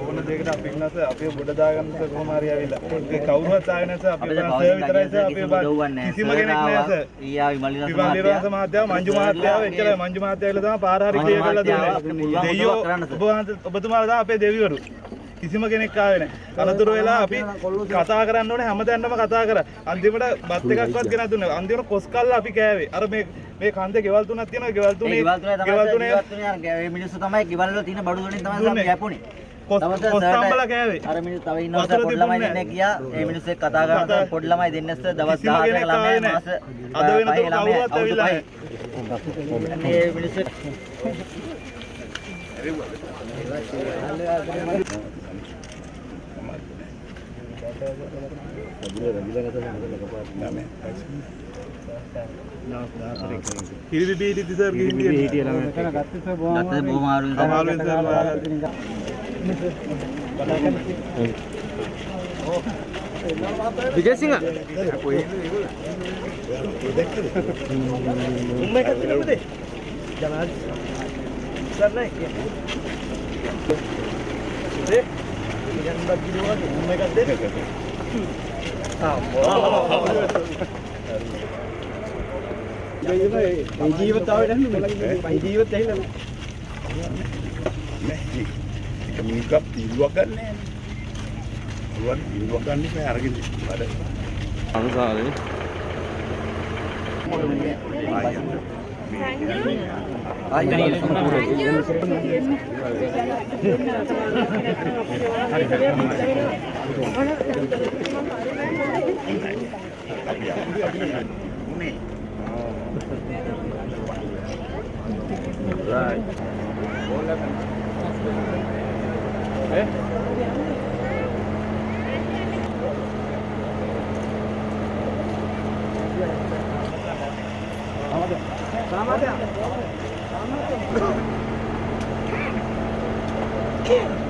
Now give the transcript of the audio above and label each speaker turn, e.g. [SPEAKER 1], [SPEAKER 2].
[SPEAKER 1] ඕන දෙයකට අපි ඉන්නස අපේ ගොඩ දාගන්න කොහොම හරි ආවිලා ඒ කවුරුවත් ආවේ නැස අපි සර් විතරයි සර් අපි කිසිම කෙනෙක් නැහැ සර් ඊයා විමලිරස මහත්තයා මංජු මහත්තයා එච්චරයි මංජු මහත්තයා කියලා තමයි පාර හරි ක්ලියර් කරලා දුන්නේ දෙයියෝ ඔබතුමාලා තමයි අපේ දෙවිවරු කිසිම කෙනෙක් ආවේ නැහැ අනතුරු වෙලා අපි කතා කරන්න ඕනේ හැමදැන්නම කතා කරා අන්තිමට බත් එකක්වත් ගෙනත් දුන්නේ අන්තිමට කොස් කල්ලා අපි කෑවේ අර මේ කන්දේ ගෙවල් තුනක් තියෙනවා ගෙවල් තුනේ
[SPEAKER 2] මේ මිනිස්සු තමයි ගෙවල් වල තියෙන බඩු වලින් තමයි අපි යපුනේ
[SPEAKER 1] කොස් සම්බලා කෑවේ
[SPEAKER 2] අර මිනිස්සු තව ඉන්නවා පොඩි ළමයි දෙන්නෙක් ගියා ඒ මිනිස්සු එක්ක කතා කරලා පොඩි ළමයි දෙන්නෙක් දවස් 10ක ළමයි මාස
[SPEAKER 1] අද වෙනතුරු කවුරුවත් ඇවිල්ලා
[SPEAKER 2] නැහැ මේ මිනිස්සු
[SPEAKER 1] හිරිපිටි සර් ගිහින් හිටියා ළමයි
[SPEAKER 2] ගත්තේ සර් බොහොම අමාරුවෙන්
[SPEAKER 1] සර් විජේසිංහ දැක්කද උම්ම එකක් තිබුණේ ජනාධ සර් නෑ යන්නත් කිව්වා උම්ම එකක් දෙන්න ඒ ජීවිතාවේ නැහැ ජීවිත ඇහිලා නැහැ ඒක මුල්කප් තීරුවක් ගන්න නැහැ රුවන් තීරුවක් ගන්න ඉතින් අරගෙන වැඩ අනුසාරේ Right. Eh? Selamat ya. Selamat ya.